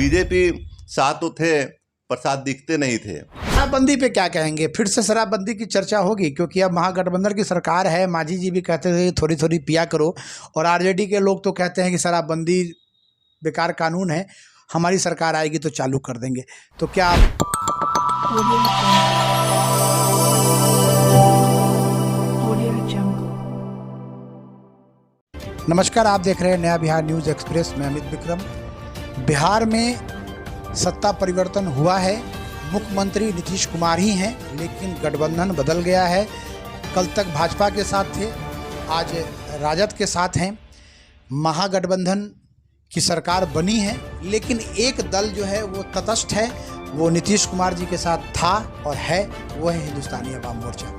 BJP साथ तो थे पर साथ दिखते नहीं थे। शराबबंदी पे क्या कहेंगे? फिर से शराबबंदी की चर्चा होगी क्योंकि अब महागठबंधन की सरकार है। मांझी जी भी कहते थे थोड़ी थोड़ी पिया करो, और आरजेडी के लोग तो कहते हैं कि शराबबंदी बेकार कानून है, हमारी सरकार आएगी तो चालू कर देंगे। तो क्या आप नमस्कार, आप देख रहे हैं नया बिहार न्यूज़ एक्सप्रेस में अमित विक्रम। बिहार में सत्ता परिवर्तन हुआ है, मुख्यमंत्री नीतीश कुमार ही हैं, लेकिन गठबंधन बदल गया है। कल तक भाजपा के साथ थे, आज राजद के साथ हैं। महागठबंधन की सरकार बनी है, लेकिन एक दल जो है वो तटस्थ है, वो नीतीश कुमार जी के साथ था और है, वो है हिंदुस्तानी अवाम मोर्चा।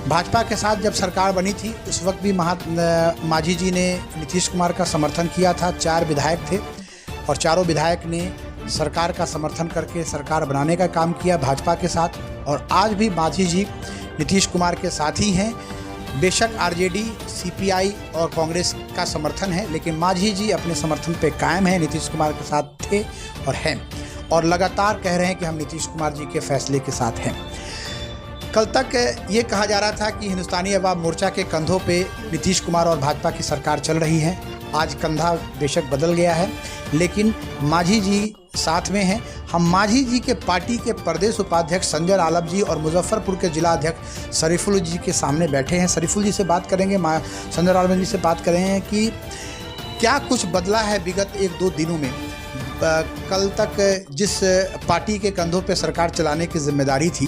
भाजपा के साथ जब सरकार बनी थी उस वक्त भी मांझी जी ने नीतीश कुमार का समर्थन किया था। 4 विधायक थे और चारों विधायक ने सरकार का समर्थन करके सरकार बनाने का काम किया भाजपा के साथ। और आज भी मांझी जी नीतीश कुमार के साथ ही हैं। बेशक आरजेडी, सीपीआई और कांग्रेस का समर्थन है, लेकिन मांझी जी अपने समर्थन पे कायम हैं, नीतीश कुमार के साथ थे और हैं, और लगातार कह रहे हैं कि हम नीतीश कुमार जी के फैसले के साथ हैं। कल तक ये कहा जा रहा था कि हिंदुस्तानी अवाम मोर्चा के कंधों पे नीतीश कुमार और भाजपा की सरकार चल रही है। आज कंधा बेशक बदल गया है, लेकिन मांझी जी साथ में हैं। हम मांझी जी के पार्टी के प्रदेश उपाध्यक्ष संजय आलम जी और मुजफ्फरपुर के जिला अध्यक्ष शरीफुल जी के सामने बैठे हैं। शरीफुल जी से बात करेंगे, संजय आलम जी से बात करेंगे कि क्या कुछ बदला है विगत 1-2 दिनों में। कल तक जिस पार्टी के कंधों पे सरकार चलाने की जिम्मेदारी थी,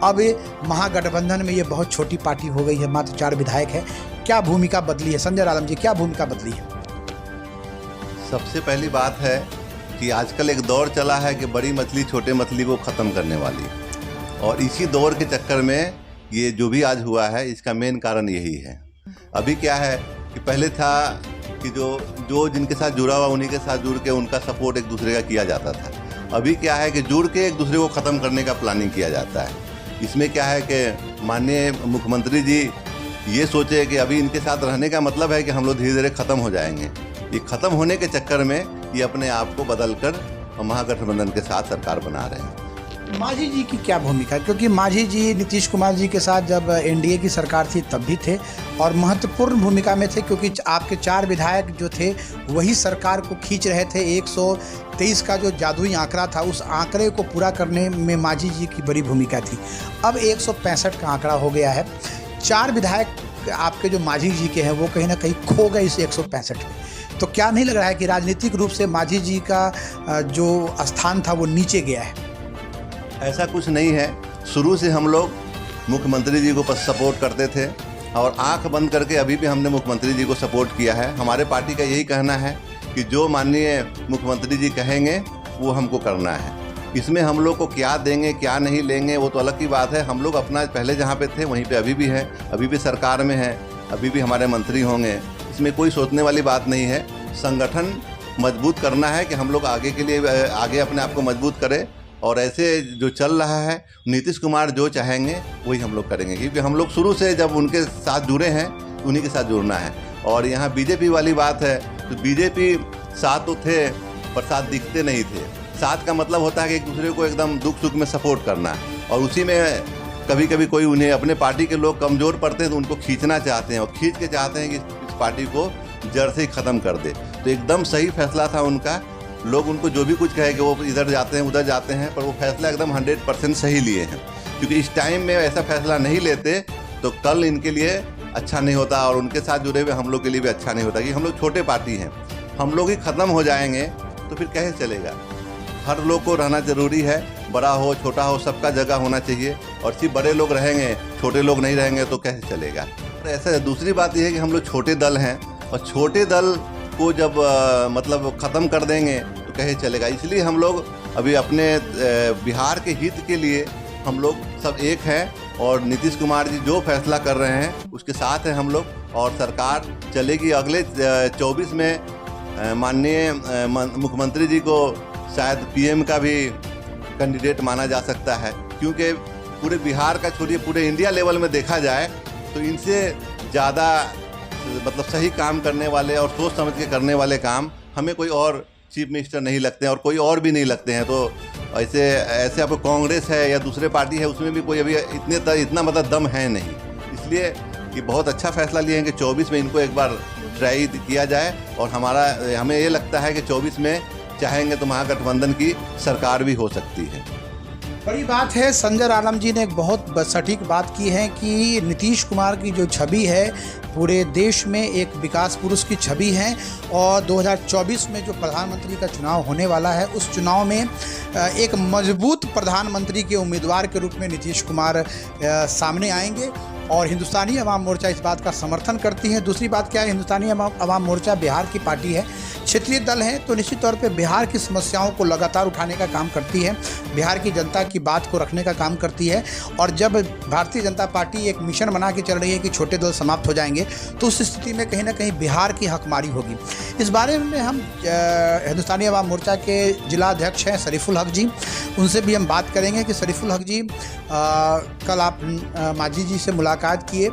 अब महागठबंधन में ये बहुत छोटी पार्टी हो गई है, मात्र 4 विधायक है। क्या भूमिका बदली है? संजय आलम जी, क्या भूमिका बदली है? सबसे पहली बात है कि आजकल एक दौर चला है कि बड़ी मछली छोटे मछली को ख़त्म करने वाली, और इसी दौर के चक्कर में ये जो भी आज हुआ है इसका मेन कारण यही है। अभी क्या है कि पहले था कि जो जिनके साथ जुड़ा हुआ उन्हीं के साथ जुड़ के उनका सपोर्ट एक दूसरे का किया जाता था। अभी क्या है कि जुड़ के एक दूसरे को ख़त्म करने का प्लानिंग किया जाता है। इसमें क्या है कि माननीय मुख्यमंत्री जी ये सोचे कि अभी इनके साथ रहने का मतलब है कि हम लोग धीरे धीरे ख़त्म हो जाएंगे। ये ख़त्म होने के चक्कर में ये अपने आप को बदल कर महागठबंधन के साथ सरकार बना रहे हैं। मांझी जी की क्या भूमिका? क्योंकि मांझी जी नीतीश कुमार जी के साथ जब एनडीए की सरकार थी तब भी थे और महत्वपूर्ण भूमिका में थे, क्योंकि आपके 4 विधायक जो थे वही सरकार को खींच रहे थे। 123 का जो जादुई आंकड़ा था, उस आंकड़े को पूरा करने में मांझी जी की बड़ी भूमिका थी। अब 165 का आंकड़ा हो गया है। 4 विधायक आपके जो मांझी जी के हैं वो कहीं ना कहीं खो गए इस 165 में। तो क्या नहीं लग रहा है कि राजनीतिक रूप से मांझी जी का जो स्थान था वो नीचे गया है? ऐसा कुछ नहीं है। शुरू से हम लोग मुख्यमंत्री जी को सपोर्ट करते थे और आंख बंद करके अभी भी हमने मुख्यमंत्री जी को सपोर्ट किया है। हमारे पार्टी का यही कहना है कि जो माननीय मुख्यमंत्री जी कहेंगे वो हमको करना है। इसमें हम लोग को क्या देंगे क्या नहीं लेंगे वो तो अलग की बात है। हम लोग अपना पहले जहाँ पे थे वहीं पे अभी भी हैं, अभी भी सरकार में हैं, अभी भी हमारे मंत्री होंगे। इसमें कोई सोचने वाली बात नहीं है। संगठन मजबूत करना है कि हम लोग आगे के लिए आगे अपने आप को मजबूत करें, और ऐसे जो चल रहा है नीतीश कुमार जो चाहेंगे वही हम लोग करेंगे, क्योंकि हम लोग शुरू से जब उनके साथ जुड़े हैं उन्हीं के साथ जुड़ना है। और यहाँ बीजेपी वाली बात है तो बीजेपी साथ तो थे पर साथ दिखते नहीं थे। साथ का मतलब होता है कि एक दूसरे को एकदम दुख सुख में सपोर्ट करना, और उसी में कभी कभी कोई उन्हें अपने पार्टी के लोग कमज़ोर पड़ते हैं तो उनको खींचना चाहते हैं, और खींच के चाहते हैं कि इस पार्टी को जड़ से ही ख़त्म कर दे। तो एकदम सही फैसला था उनका। लोग उनको जो भी कुछ कहे कि वो इधर जाते हैं उधर जाते हैं, पर वो फैसला एकदम 100% सही लिए हैं, क्योंकि इस टाइम में ऐसा फैसला नहीं लेते तो कल इनके लिए अच्छा नहीं होता और उनके साथ जुड़े हुए हम लोग के लिए भी अच्छा नहीं होता। कि हम लोग छोटे पार्टी हैं, हम लोग ही ख़त्म हो जाएंगे तो फिर कैसे चलेगा? हर लोग को रहना ज़रूरी है, बड़ा हो छोटा हो सबका जगह होना चाहिए, और सिर्फ बड़े लोग रहेंगे छोटे लोग नहीं रहेंगे तो कैसे चलेगा? ऐसा दूसरी बात यह है कि हम लोग छोटे दल हैं, और छोटे दल को जब मतलब ख़त्म कर देंगे तो कैसे चलेगा? इसलिए हम लोग अभी अपने बिहार के हित के लिए हम लोग सब एक हैं, और नीतीश कुमार जी जो फैसला कर रहे हैं उसके साथ हैं हम लोग, और सरकार चलेगी। अगले 24 में माननीय मुख्यमंत्री जी को शायद पीएम का भी कैंडिडेट माना जा सकता है, क्योंकि पूरे बिहार का छोड़िए पूरे इंडिया लेवल में देखा जाए तो इनसे ज़्यादा मतलब सही काम करने वाले और सोच समझ के करने वाले काम हमें कोई और चीफ मिनिस्टर नहीं लगते हैं और कोई और भी नहीं लगते हैं। तो ऐसे आपको कांग्रेस है या दूसरे पार्टी है, उसमें भी कोई अभी इतना मतलब दम है नहीं। इसलिए कि बहुत अच्छा फैसला लिए हैं कि 24 में इनको एक बार ट्राई किया जाए और हमें ये लगता है कि 24 में चाहेंगे तो महागठबंधन की सरकार भी हो सकती है। बड़ी बात है, संजय आलम जी ने एक बहुत सटीक बात की है कि नीतीश कुमार की जो छवि है पूरे देश में एक विकास पुरुष की छवि है और 2024 में जो प्रधानमंत्री का चुनाव होने वाला है उस चुनाव में एक मजबूत प्रधानमंत्री के उम्मीदवार के रूप में नीतीश कुमार सामने आएंगे और हिंदुस्तानी अवाम मोर्चा इस बात का समर्थन करती है। दूसरी बात क्या है, हिंदुस्तानी अवाम मोर्चा बिहार की पार्टी है, क्षेत्रीय दल है, तो निश्चित तौर पे बिहार की समस्याओं को लगातार उठाने का काम करती है, बिहार की जनता की बात को रखने का काम करती है। और जब भारतीय जनता पार्टी एक मिशन बना के चल रही है कि छोटे दल समाप्त हो जाएंगे, तो उस स्थिति में कहीं ना कहीं बिहार की हकमारी होगी। इस बारे में हम हिंदुस्तानी अवाम मोर्चा के जिला अध्यक्ष हैं शरीफुल हक जी, उनसे भी हम बात करेंगे कि शरीफुल हक जी, कल आप मांझी जी से मुलाकात किए,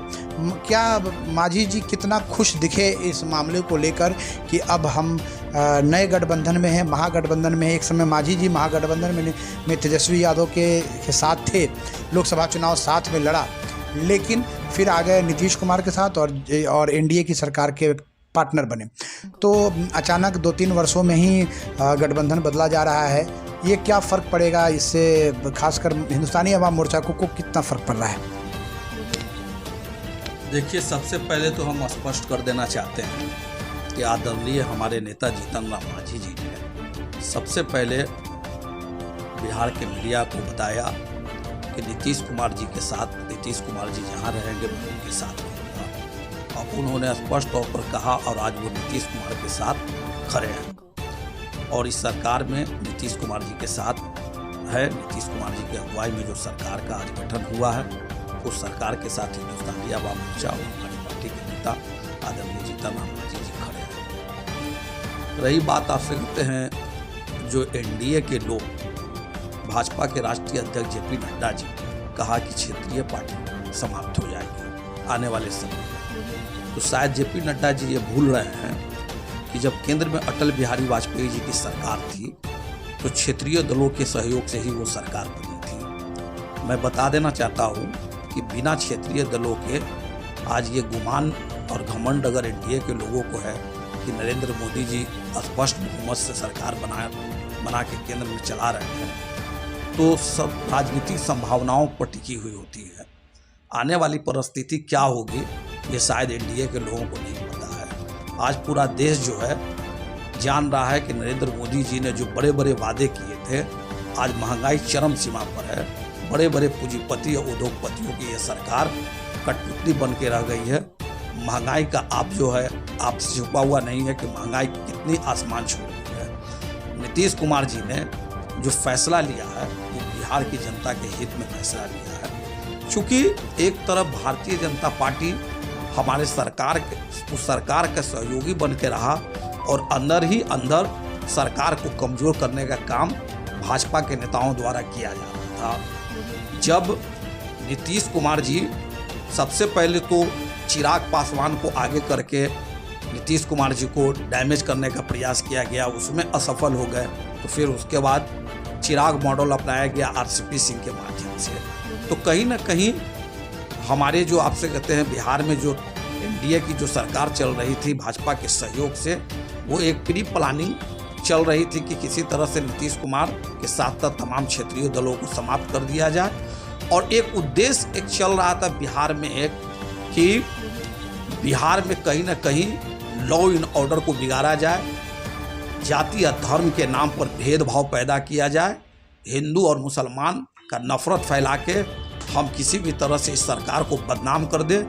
क्या मांझी जी कितना खुश दिखे इस मामले को लेकर कि अब हम नए गठबंधन में हैं, महागठबंधन में है। एक समय मांझी जी महागठबंधन में तेजस्वी यादव के साथ थे, लोकसभा चुनाव साथ में लड़ा, लेकिन फिर आ गए नीतीश कुमार के साथ और एनडीए की सरकार के पार्टनर बने। तो अचानक 2-3 वर्षों में ही गठबंधन बदला जा रहा है। ये क्या फ़र्क पड़ेगा इससे, खासकर हिंदुस्तानी अवाम मोर्चा को कितना फ़र्क पड़ रहा है? देखिए, सबसे पहले तो हम स्पष्ट कर देना चाहते हैं कि आदरणीय हमारे नेता जीतन राम मांझी जी ने सबसे पहले बिहार के मीडिया को बताया कि नीतीश कुमार जी के साथ, नीतीश कुमार जी जहाँ रहेंगे मैं उनके साथ रहूँगा। और उन्होंने स्पष्ट तौर पर कहा और आज वो नीतीश कुमार के साथ खड़े हैं और इस सरकार में नीतीश कुमार जी के साथ है। नीतीश कुमार जी की अगुवाई में जो सरकार का आज गठन हुआ है, उस सरकार के साथ हिंदुस्तानी अवाम मोर्चा और हमारी पार्टी के नेता आदरणीय जीतन राम मांझी जी खड़े हैं। रही बात, आपसे कहते हैं जो एनडीए के लोग, भाजपा के राष्ट्रीय अध्यक्ष जेपी नड्डा जी कहा कि क्षेत्रीय पार्टी समाप्त हो जाएगी आने वाले समय में, तो शायद जेपी नड्डा जी ये भूल रहे हैं कि जब केंद्र में अटल बिहारी वाजपेयी जी की सरकार थी तो क्षेत्रीय दलों के सहयोग से ही वो सरकार बनी थी। मैं बता देना चाहता हूँ कि बिना क्षेत्रीय दलों के आज ये गुमान और घमंड अगर एनडीए के लोगों को है कि नरेंद्र मोदी जी स्पष्ट बहुमत से सरकार बना के केंद्र में चला रहे हैं, तो सब राजनीतिक संभावनाओं पर टिकी हुई होती है। आने वाली परिस्थिति क्या होगी ये शायद एनडीए के लोगों को नहीं पता है। आज पूरा देश जो है जान रहा है कि नरेंद्र मोदी जी ने जो बड़े बड़े वादे किए थे, आज महंगाई चरम सीमा पर है। बड़े बड़े पूंजीपति और उद्योगपतियों की ये सरकार कठपुतली बन के रह गई है। महंगाई का आप जो है आपसे छुपा हुआ नहीं है कि महंगाई कितनी आसमान छू रही है। नीतीश कुमार जी ने जो फैसला लिया है वो बिहार की जनता के हित में फैसला लिया है। चूँकि एक तरफ भारतीय जनता पार्टी हमारे सरकार का सहयोगी बन के रहा और अंदर ही अंदर सरकार को कमज़ोर करने का काम भाजपा के नेताओं द्वारा किया जा रहा था। जब नीतीश कुमार जी सबसे पहले तो चिराग पासवान को आगे करके नीतीश कुमार जी को डैमेज करने का प्रयास किया गया, उसमें असफल हो गए, तो फिर उसके बाद चिराग मॉडल अपनाया गया आरसीपी सिंह के माध्यम से। तो कहीं ना कहीं हमारे जो आपसे कहते हैं बिहार में जो एनडीए की जो सरकार चल रही थी भाजपा के सहयोग से, वो एक प्री प्लानिंग चल रही थी कि किसी तरह से नीतीश कुमार के साथ तमाम क्षेत्रीय दलों को समाप्त कर दिया जाए। और एक उद्देश्य एक चल रहा था बिहार में एक कि बिहार में कहीं ना कहीं लॉ एंड ऑर्डर को बिगाड़ा जाए, जाति या धर्म के नाम पर भेदभाव पैदा किया जाए, हिंदू और मुसलमान का नफरत फैला के हम किसी भी तरह से इस सरकार को बदनाम कर दे।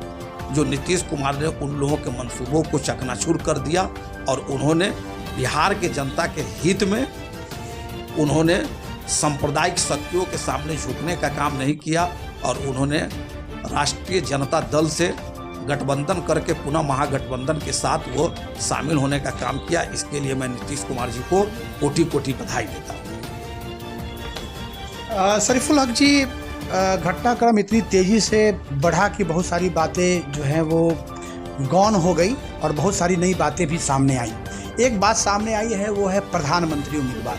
जो नीतीश कुमार ने उन लोगों के मंसूबों को चकनाचूर कर दिया और उन्होंने बिहार के जनता के हित में उन्होंने सांप्रदायिक शक्तियों के सामने झुकने का काम नहीं किया और उन्होंने राष्ट्रीय जनता दल से गठबंधन करके पुनः महागठबंधन के साथ वो शामिल होने का काम किया। इसके लिए मैं नीतीश कुमार जी को कोटि कोटि बधाई देता हूँ। शरीफुल हक जी, घटनाक्रम इतनी तेज़ी से बढ़ा कि बहुत सारी बातें जो हैं वो गौन हो गई और बहुत सारी नई बातें भी सामने आई। एक बात सामने आई है, वो है प्रधानमंत्री उम्मीदवार,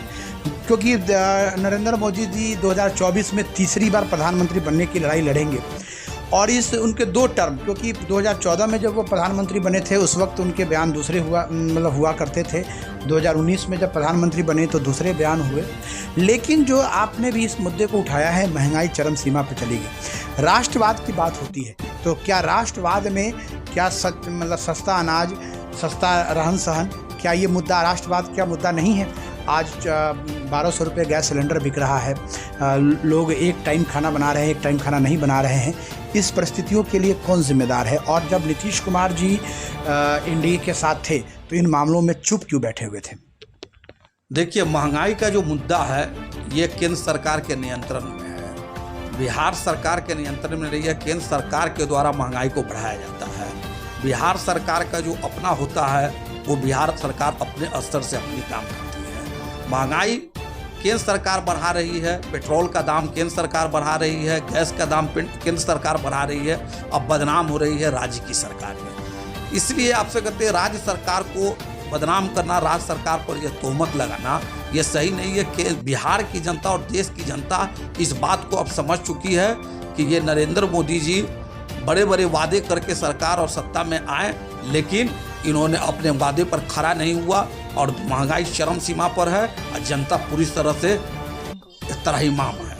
क्योंकि नरेंद्र मोदी जी 2024 में तीसरी बार प्रधानमंत्री बनने की लड़ाई लड़ेंगे और इस उनके 2 टर्म, क्योंकि 2014 में जब वो प्रधानमंत्री बने थे उस वक्त उनके बयान दूसरे हुआ करते थे, 2019 में जब प्रधानमंत्री बने तो दूसरे बयान हुए। लेकिन जो आपने भी इस मुद्दे को उठाया है, महंगाई चरम सीमा पर चली गई, राष्ट्रवाद की बात होती है, तो क्या राष्ट्रवाद में क्या सस्ता अनाज, सस्ता रहन सहन, क्या ये मुद्दा राष्ट्रवाद क्या मुद्दा नहीं है? आज 1200 रुपये गैस सिलेंडर बिक रहा है, लोग एक टाइम खाना बना रहे हैं, एक टाइम खाना नहीं बना रहे हैं। इस परिस्थितियों के लिए कौन जिम्मेदार है? और जब नीतीश कुमार जी एनडीए के साथ थे तो इन मामलों में चुप क्यों बैठे हुए थे? देखिए, महंगाई का जो मुद्दा है ये केंद्र सरकार के नियंत्रण में है, बिहार सरकार के नियंत्रण में नहीं है। केंद्र सरकार के द्वारा महंगाई को बढ़ाया जाता है। बिहार सरकार का जो अपना होता है वो बिहार सरकार अपने स्तर से अपनी काम करती है। महंगाई केंद्र सरकार बढ़ा रही है, पेट्रोल का दाम केंद्र सरकार बढ़ा रही है, गैस का दाम केंद्र सरकार बढ़ा रही है, अब बदनाम हो रही है राज्य की सरकार है। इसलिए आपसे कहते हैं राज्य सरकार को बदनाम करना, राज्य सरकार पर यह तोहमत लगाना ये सही नहीं है। कि बिहार की जनता और देश की जनता इस बात को अब समझ चुकी है कि ये नरेंद्र मोदी जी बड़े बड़े वादे करके सरकार और सत्ता में आए, लेकिन इन्होंने अपने वादे पर खरा नहीं हुआ और महंगाई चरम सीमा पर है और जनता पूरी तरह से त्राहिमाम है।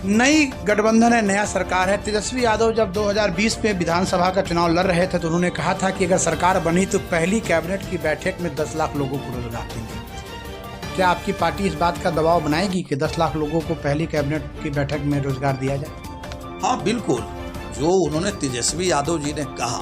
नई गठबंधन है, नया सरकार है। तेजस्वी यादव जब 2020 में विधानसभा का चुनाव लड़ रहे थे तो उन्होंने कहा था कि अगर सरकार बनी तो पहली कैबिनेट की बैठक में 10 लाख लोगों को रोजगार देंगे। क्या आपकी पार्टी इस बात का दबाव बनाएगी कि 10 लाख लोगों को पहली कैबिनेट की बैठक में रोजगार दिया जाए? हाँ बिल्कुल, जो उन्होंने तेजस्वी यादव जी ने कहा,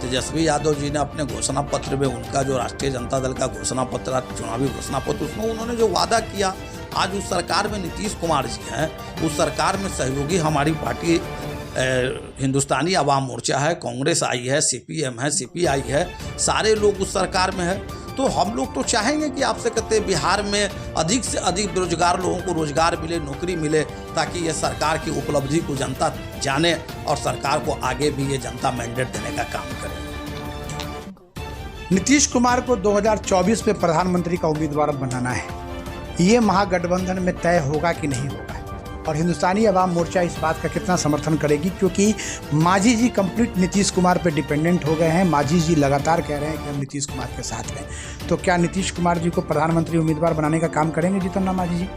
तेजस्वी यादव जी ने अपने घोषणा पत्र में, उनका जो राष्ट्रीय जनता दल का घोषणा पत्र, चुनावी घोषणा पत्र, उसमें उन्होंने जो वादा किया, आज उस सरकार में नीतीश कुमार जी हैं, उस सरकार में सहयोगी हमारी पार्टी हिंदुस्तानी अवाम मोर्चा है, कांग्रेस आई है, सीपीएम है, सीपीआई है, सारे लोग उस सरकार में है। तो हम लोग तो चाहेंगे कि आपसे कहते हैं बिहार में अधिक से अधिक बेरोजगार लोगों को रोजगार मिले, नौकरी मिले, ताकि ये सरकार की उपलब्धि को जनता जाने और सरकार को आगे भी ये जनता मैंडेट देने का काम करे। नीतीश कुमार को 2024 में प्रधानमंत्री का उम्मीदवार बनाना है, ये महागठबंधन में तय होगा कि नहीं होगा? और हिंदुस्तानी अवाम मोर्चा इस बात का कितना समर्थन करेगी? क्योंकि मांझी जी कंप्लीट नीतीश कुमार पे डिपेंडेंट हो गए हैं। मांझी जी लगातार कह रहे हैं कि हम नीतीश कुमार के साथ हैं। तो क्या नीतीश कुमार जी को प्रधानमंत्री उम्मीदवार बनाने का काम करेंगे जीतन राम मांझी जी?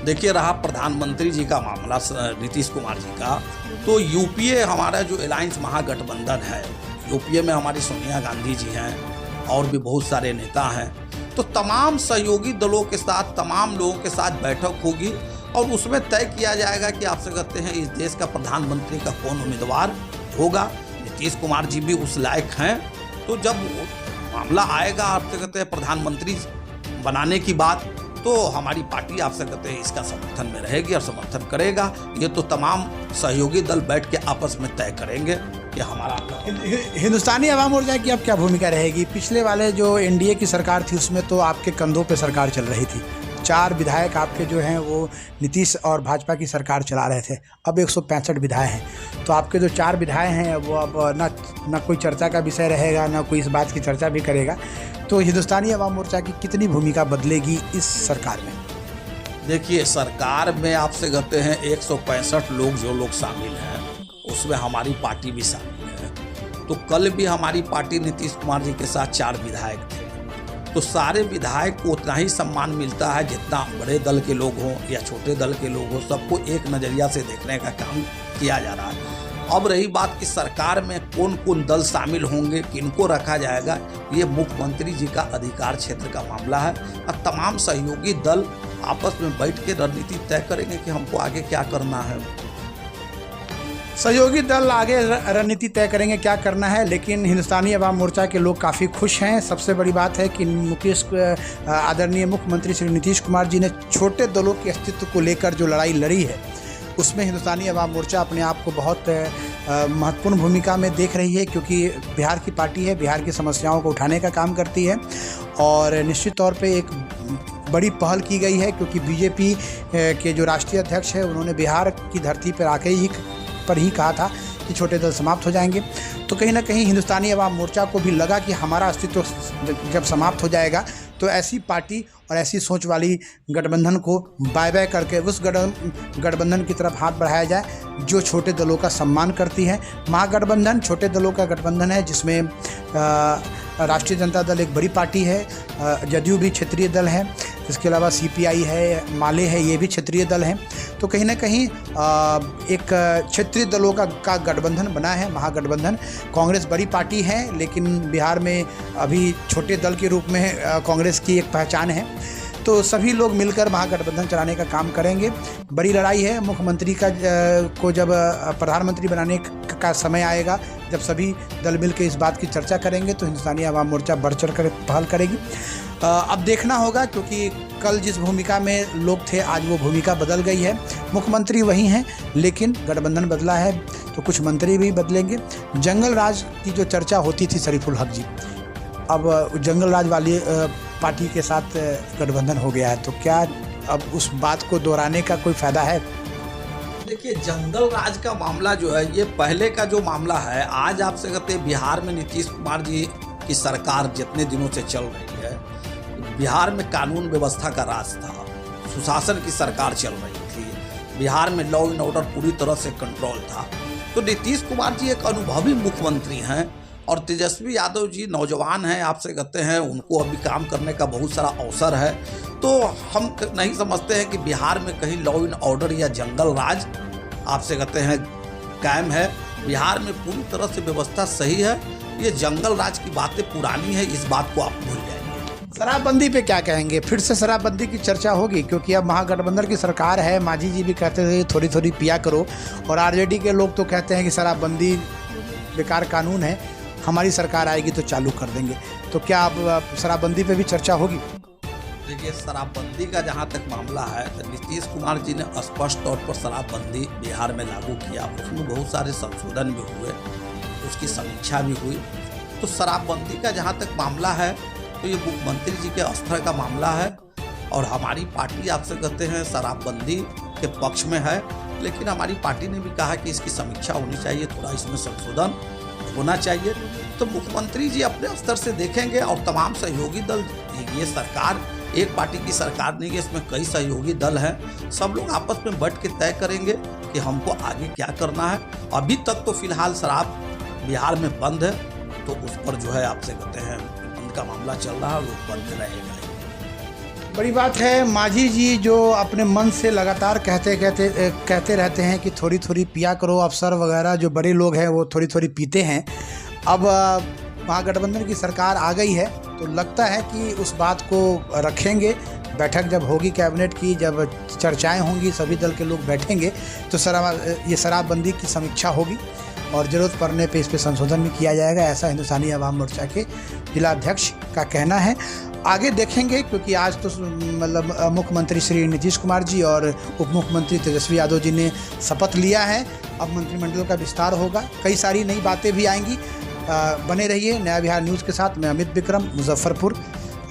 देखिए, रहा प्रधानमंत्री जी का मामला नीतीश कुमार जी का, तो यूपीए हमारा जो अलायंस महागठबंधन है, यूपीए में हमारी सोनिया गांधी जी हैं और भी बहुत सारे नेता हैं, तो तमाम सहयोगी दलों के साथ, तमाम लोगों के साथ बैठक होगी और उसमें तय किया जाएगा कि आपसे कहते हैं इस देश का प्रधानमंत्री का कौन उम्मीदवार होगा। नीतीश कुमार जी भी उस लायक हैं। तो जब मामला आएगा आपसे कहते हैं प्रधानमंत्री बनाने की बात, तो हमारी पार्टी आपसे कहते हैं इसका समर्थन में रहेगी और समर्थन करेगा। ये तो तमाम सहयोगी दल बैठ के आपस में तय करेंगे कि हमारा। हिंदुस्तानी अवाम मोर्चा की अब क्या भूमिका रहेगी? पिछले वाले जो एनडीए की सरकार थी उसमें तो आपके कंधों पे सरकार चल रही थी, 4 विधायक आपके जो हैं वो नीतीश और भाजपा की सरकार चला रहे थे। अब 165 विधायक हैं, तो आपके जो 4 विधायक हैं वो अब ना कोई चर्चा का विषय रहेगा, ना कोई इस बात की चर्चा भी करेगा। तो हिंदुस्तानी अवाम मोर्चा की कितनी भूमिका बदलेगी इस सरकार में? देखिए, सरकार में आपसे कहते हैं 165 लोग जो लोग शामिल हैं उसमें हमारी पार्टी भी शामिल है। तो कल भी हमारी पार्टी नीतीश कुमार जी के साथ 4 विधायक थे। तो सारे विधायक को उतना ही सम्मान मिलता है जितना बड़े दल के लोग हों या छोटे दल के लोग हों, सबको एक नज़रिया से देखने का काम किया जा रहा है। अब रही बात कि सरकार में कौन कौन दल शामिल होंगे, किनको रखा जाएगा, ये मुख्यमंत्री जी का अधिकार क्षेत्र का मामला है और तमाम सहयोगी दल आपस में बैठ के रणनीति तय करेंगे कि हमको आगे क्या करना है। सहयोगी दल आगे रणनीति तय करेंगे क्या करना है, लेकिन हिंदुस्तानी अवाम मोर्चा के लोग काफ़ी खुश हैं। सबसे बड़ी बात है कि आदरणीय मुख्यमंत्री श्री नीतीश कुमार जी ने छोटे दलों के अस्तित्व को लेकर जो लड़ाई लड़ी है उसमें हिंदुस्तानी अवाम मोर्चा अपने आप को बहुत महत्वपूर्ण भूमिका में देख रही है, क्योंकि बिहार की पार्टी है, बिहार की समस्याओं को उठाने का काम करती है और निश्चित तौर पे एक बड़ी पहल की गई है, क्योंकि बीजेपी के जो राष्ट्रीय अध्यक्ष है उन्होंने बिहार की धरती पर आके ही कहा था कि छोटे दल समाप्त हो जाएंगे। तो कहीं ना कहीं हिंदुस्तानी अवाम मोर्चा को भी लगा कि हमारा अस्तित्व जब समाप्त हो जाएगा तो ऐसी पार्टी और ऐसी सोच वाली गठबंधन को बाय बाय करके उस गठबंधन की तरफ हाथ बढ़ाया जाए जो छोटे दलों का सम्मान करती है। महागठबंधन छोटे दलों का गठबंधन है जिसमें राष्ट्रीय जनता दल एक बड़ी पार्टी है, जदयू भी क्षेत्रीय दल है, इसके अलावा CPI है, माले है, ये भी क्षेत्रीय दल हैं। तो कहीं ना कहीं एक क्षेत्रीय दलों का गठबंधन बना है महागठबंधन। कांग्रेस बड़ी पार्टी है लेकिन बिहार में अभी छोटे दल के रूप में कांग्रेस की एक पहचान है। तो सभी लोग मिलकर महागठबंधन चलाने का काम करेंगे। बड़ी लड़ाई है। मुख्यमंत्री को जब प्रधानमंत्री बनाने का समय आएगा, जब सभी दल मिल के इस बात की चर्चा करेंगे तो हिंदुस्तानी अवाम मोर्चा बढ़ चढ़ कर पहल करेगी। अब देखना होगा क्योंकि कल जिस भूमिका में लोग थे आज वो भूमिका बदल गई है। मुख्यमंत्री वही हैं लेकिन गठबंधन बदला है तो कुछ मंत्री भी बदलेंगे। जंगल राज की जो चर्चा होती थी शरीफुल हक जी, अब जंगल राज वाली पार्टी के साथ गठबंधन हो गया है, तो क्या अब उस बात को दोहराने का कोई फ़ायदा है? देखिए, जंगल राज का मामला जो है ये पहले का जो मामला है, आज आपसे कहते हैं बिहार में नीतीश कुमार जी की सरकार जितने दिनों से चल रही है, बिहार में कानून व्यवस्था का राज था, सुशासन की सरकार चल रही थी, बिहार में लॉ एंड ऑर्डर पूरी तरह से कंट्रोल था। तो नीतीश कुमार जी एक अनुभवी मुख्यमंत्री हैं और तेजस्वी यादव जी नौजवान हैं, आपसे कहते हैं उनको अभी काम करने का बहुत सारा अवसर है। तो हम नहीं समझते हैं कि बिहार में कहीं लॉ एंड ऑर्डर या जंगल राज आपसे कहते हैं कायम है। बिहार में पूरी तरह से व्यवस्था सही है। ये जंगल राज की बातें पुरानी है, इस बात को आप भूल जाएंगे। शराबबंदी पे क्या कहेंगे? फिर से शराबबंदी की चर्चा होगी क्योंकि अब महागठबंधन की सरकार है। मांझी जी भी कहते थे थोड़ी थोड़ी पिया करो और RJD के लोग तो कहते हैं कि शराबबंदी बेकार कानून है, हमारी सरकार आएगी तो चालू कर देंगे। तो क्या अब शराबबंदी पे भी चर्चा होगी? देखिए, शराबबंदी का जहाँ तक मामला है तो नीतीश कुमार जी ने स्पष्ट तौर पर शराबबंदी बिहार में लागू किया, उसमें बहुत सारे संशोधन भी हुए, उसकी समीक्षा भी हुई। तो शराबबंदी का जहाँ तक मामला है तो ये मुख्यमंत्री जी के स्तर का मामला है और हमारी पार्टी आपसे कहते हैं शराबबंदी के पक्ष में है, लेकिन हमारी पार्टी ने भी कहा कि इसकी समीक्षा होनी चाहिए, थोड़ा इसमें संशोधन होना चाहिए। तो मुख्यमंत्री जी अपने स्तर से देखेंगे और तमाम सहयोगी दल, ये सरकार एक पार्टी की सरकार नहीं है, इसमें कई सहयोगी दल हैं, सब लोग आपस में बैठ के तय करेंगे कि हमको आगे क्या करना है। अभी तक तो फिलहाल शराब बिहार में बंद है, तो उस पर जो है आपसे कहते हैं बंद का मामला चल रहा है, वो बंद रहेगा। बड़ी बात है। मांझी जी जो अपने मन से लगातार कहते रहते हैं कि थोड़ी थोड़ी पिया करो, अफसर वगैरह जो बड़े लोग हैं वो थोड़ी थोड़ी पीते हैं। अब महागठबंधन की सरकार आ गई है तो लगता है कि उस बात को रखेंगे। बैठक जब होगी कैबिनेट की, जब चर्चाएं होंगी, सभी दल के लोग बैठेंगे तो ये शराबबंदी की समीक्षा होगी और ज़रूरत पड़ने पे इस पर संशोधन भी किया जाएगा, ऐसा हिंदुस्तानी अवाम मोर्चा के जिलाध्यक्ष का कहना है। आगे देखेंगे क्योंकि आज तो मतलब मुख्यमंत्री श्री नीतीश कुमार जी और उप मुख्यमंत्री तेजस्वी यादव जी ने शपथ लिया है। अब मंत्रिमंडल का विस्तार होगा, कई सारी नई बातें भी आएंगी। बने रहिए नया बिहार न्यूज़ के साथ। मैं अमित विक्रम, मुजफ्फरपुर,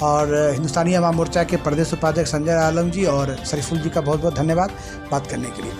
और हिंदुस्तानी अवाम मोर्चा के प्रदेश उपाध्यक्ष संजय आलम जी और शरीफुल जी का बहुत बहुत धन्यवाद बात करने के लिए।